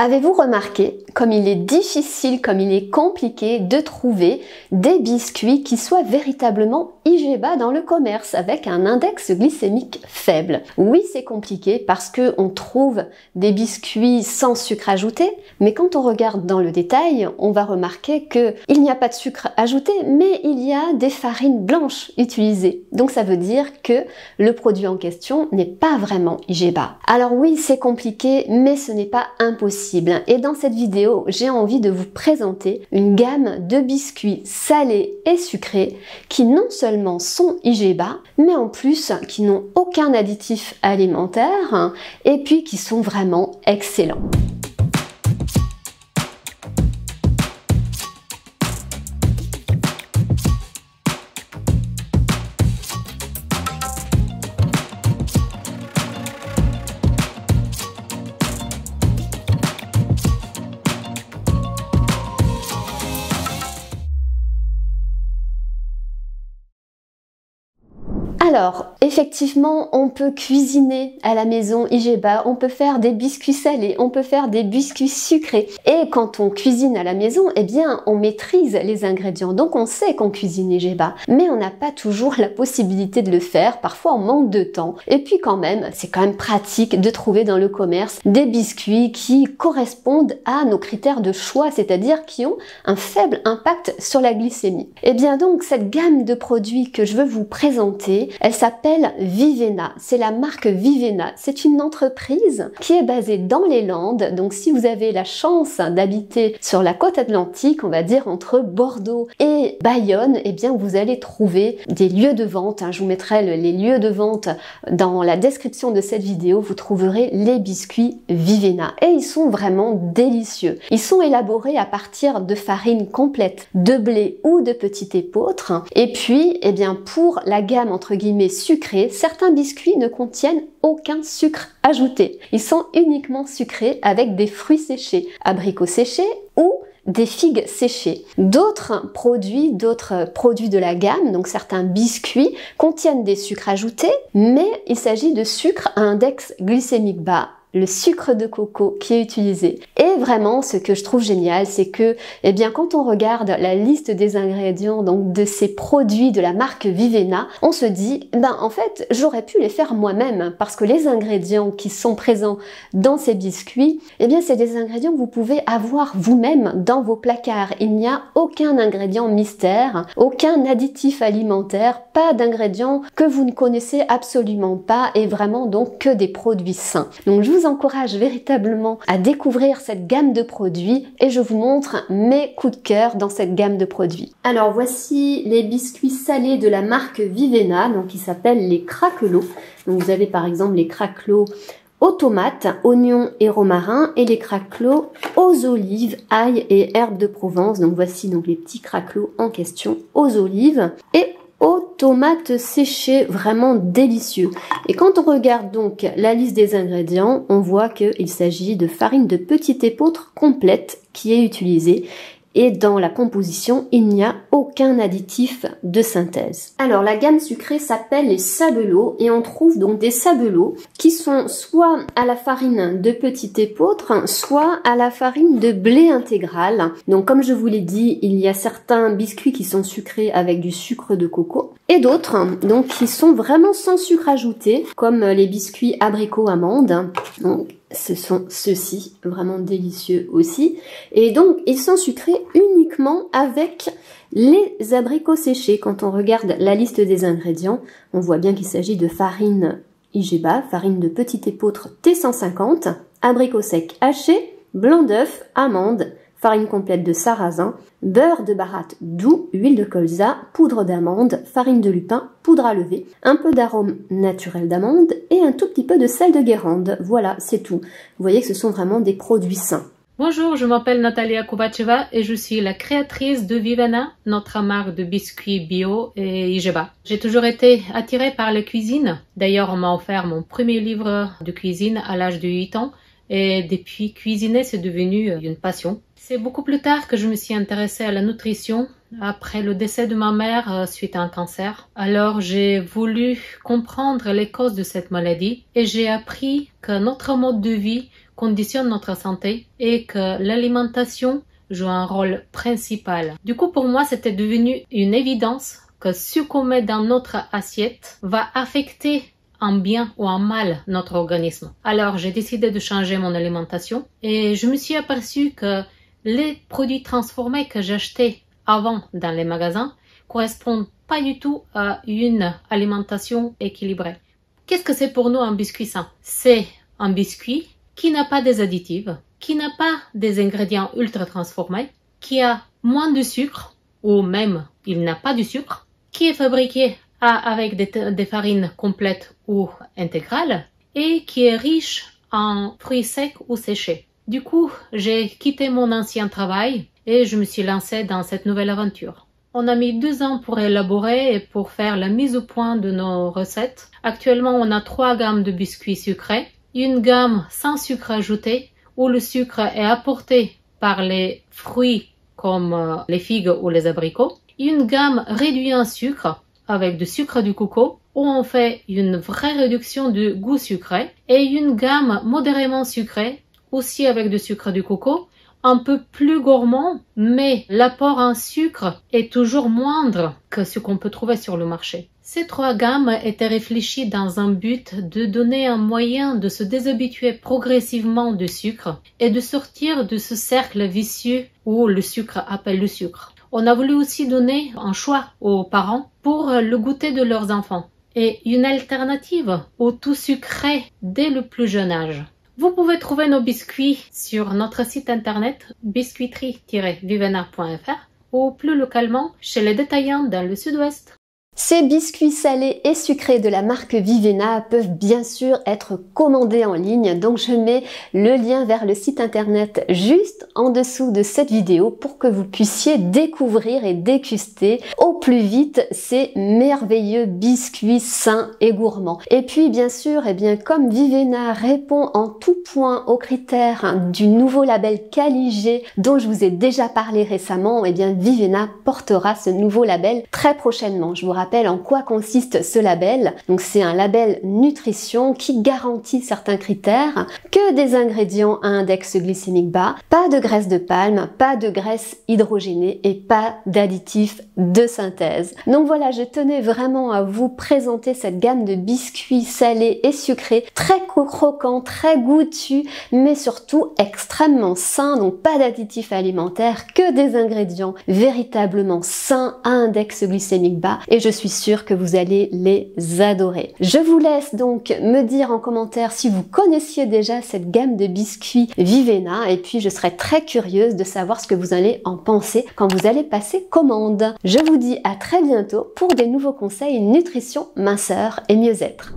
Avez-vous remarqué comme il est difficile, comme il est compliqué de trouver des biscuits qui soient véritablement IGBA dans le commerce avec un index glycémique faible? Oui, c'est compliqué parce que on trouve des biscuits sans sucre ajouté, mais quand on regarde dans le détail, on va remarquer que il n'y a pas de sucre ajouté, mais il y a des farines blanches utilisées. Donc ça veut dire que le produit en question n'est pas vraiment IGBA. Alors oui, c'est compliqué, mais ce n'est pas impossible. Et dans cette vidéo, j'ai envie de vous présenter une gamme de biscuits salés et sucrés qui non seulement sont IGBA, mais en plus qui n'ont aucun additif alimentaire et puis qui sont vraiment excellents. Alors, effectivement, on peut cuisiner à la maison IGBA, on peut faire des biscuits salés, on peut faire des biscuits sucrés. Et quand on cuisine à la maison, eh bien, on maîtrise les ingrédients, donc on sait qu'on cuisine IGBA. Mais on n'a pas toujours la possibilité de le faire, parfois on manque de temps. Et puis quand même, c'est quand même pratique de trouver dans le commerce des biscuits qui correspondent à nos critères de choix, c'est-à-dire qui ont un faible impact sur la glycémie. Et bien donc, cette gamme de produits que je veux vous présenter, elle s'appelle Vivena, c'est la marque Vivena. C'est une entreprise qui est basée dans les Landes. Donc si vous avez la chance d'habiter sur la côte atlantique, on va dire entre Bordeaux et Bayonne, eh bien vous allez trouver des lieux de vente. Je vous mettrai les lieux de vente dans la description de cette vidéo. Vous trouverez les biscuits Vivena et ils sont vraiment délicieux. Ils sont élaborés à partir de farine complète, de blé ou de petit épeautre. Et puis, eh bien pour la gamme entre guillemets sucrés, certains biscuits ne contiennent aucun sucre ajouté. Ils sont uniquement sucrés avec des fruits séchés, abricots séchés ou des figues séchées. D'autres produits de la gamme, donc certains biscuits, contiennent des sucres ajoutés, mais il s'agit de sucres à index glycémique bas, le sucre de coco qui est utilisé. Et vraiment, ce que je trouve génial, c'est que, eh bien, quand on regarde la liste des ingrédients donc de ces produits de la marque Vivena, on se dit, ben en fait, j'aurais pu les faire moi-même parce que les ingrédients qui sont présents dans ces biscuits, eh bien, c'est des ingrédients que vous pouvez avoir vous-même dans vos placards. Il n'y a aucun ingrédient mystère, aucun additif alimentaire, pas d'ingrédients que vous ne connaissez absolument pas et vraiment donc que des produits sains. Donc, je vous encourage véritablement à découvrir cette gamme de produits et je vous montre mes coups de cœur dans cette gamme de produits. Alors voici les biscuits salés de la marque Vivena, donc qui s'appellent les craquelots. Donc vous avez par exemple les craquelots aux tomates, oignons et romarin et les craquelots aux olives, ail et herbes de Provence. Donc voici donc les petits craquelots en question aux olives et aux tomates séchées, vraiment délicieux. Et quand on regarde donc la liste des ingrédients, on voit qu'il s'agit de farine de petit épeautre complète qui est utilisée. Et dans la composition, il n'y a aucun additif de synthèse. Alors la gamme sucrée s'appelle les sabelots et on trouve donc des sabelots qui sont soit à la farine de petit épeautre, soit à la farine de blé intégral. Donc comme je vous l'ai dit, il y a certains biscuits qui sont sucrés avec du sucre de coco et d'autres donc qui sont vraiment sans sucre ajouté, comme les biscuits abricots amandes. Donc ce sont ceux-ci, vraiment délicieux aussi. Et donc, ils sont sucrés uniquement avec les abricots séchés. Quand on regarde la liste des ingrédients, on voit bien qu'il s'agit de farine IGBA, farine de petit épeautre T150, abricots secs hachés, blanc d'œuf, amandes, farine complète de sarrasin, beurre de baratte doux, huile de colza, poudre d'amande, farine de lupin, poudre à lever, un peu d'arôme naturel d'amande et un tout petit peu de sel de Guérande. Voilà, c'est tout. Vous voyez que ce sont vraiment des produits sains. Bonjour, je m'appelle Natalia Kouvacheva et je suis la créatrice de Vivena, notre marque de biscuits bio et IGBA. J'ai toujours été attirée par la cuisine. D'ailleurs, on m'a offert mon premier livre de cuisine à l'âge de 8 ans et depuis cuisiner, c'est devenu une passion. C'est beaucoup plus tard que je me suis intéressée à la nutrition, après le décès de ma mère suite à un cancer. Alors j'ai voulu comprendre les causes de cette maladie et j'ai appris que notre mode de vie conditionne notre santé et que l'alimentation joue un rôle principal. Du coup, pour moi, c'était devenu une évidence que ce qu'on met dans notre assiette va affecter en bien ou en mal notre organisme. Alors, j'ai décidé de changer mon alimentation et je me suis aperçue que les produits transformés que j'achetais avant dans les magasins correspondent pas du tout à une alimentation équilibrée. Qu'est-ce que c'est pour nous un biscuit sain? C'est un biscuit qui n'a pas des additifs, qui n'a pas des ingrédients ultra transformés, qui a moins de sucre, ou même il n'a pas du sucre, qui est fabriqué avec des farines complètes ou intégrales, et qui est riche en fruits secs ou séchés. Du coup, j'ai quitté mon ancien travail et je me suis lancée dans cette nouvelle aventure. On a mis 2 ans pour élaborer et pour faire la mise au point de nos recettes. Actuellement, on a 3 gammes de biscuits sucrés, une gamme sans sucre ajouté, où le sucre est apporté par les fruits comme les figues ou les abricots, une gamme réduite en sucre avec du sucre du coco, où on fait une vraie réduction du goût sucré, et une gamme modérément sucrée, aussi avec du sucre du coco, un peu plus gourmand, mais l'apport en sucre est toujours moindre que ce qu'on peut trouver sur le marché. Ces 3 gammes étaient réfléchies dans un but de donner un moyen de se déshabituer progressivement du sucre et de sortir de ce cercle vicieux où le sucre appelle le sucre. On a voulu aussi donner un choix aux parents pour le goûter de leurs enfants et une alternative au tout sucré dès le plus jeune âge. Vous pouvez trouver nos biscuits sur notre site internet biscuiterie-vivena.fr ou plus localement chez les détaillants dans le sud-ouest. Ces biscuits salés et sucrés de la marque Vivena peuvent bien sûr être commandés en ligne, donc je mets le lien vers le site internet juste en dessous de cette vidéo pour que vous puissiez découvrir et déguster au plus vite ces merveilleux biscuits sains et gourmands. Et puis bien sûr, comme Vivena répond en tout point aux critères du nouveau label Caligé dont je vous ai déjà parlé récemment, Vivena portera ce nouveau label très prochainement. Je vous rappelle en quoi consiste ce label. Donc c'est un label nutrition qui garantit certains critères, que des ingrédients à index glycémique bas, pas de graisse de palme, pas de graisse hydrogénée et pas d'additifs de synthèse. Donc voilà, je tenais vraiment à vous présenter cette gamme de biscuits salés et sucrés, très croquants, très goûtus, mais surtout extrêmement sains, donc pas d'additifs alimentaires, que des ingrédients véritablement sains à index glycémique bas, et je suis sûre que vous allez les adorer. Je vous laisse donc me dire en commentaire si vous connaissiez déjà cette gamme de biscuits Vivena, et puis je serais très curieuse de savoir ce que vous allez en penser quand vous allez passer commande. Je vous dis à très bientôt pour des nouveaux conseils nutrition, minceur et mieux-être.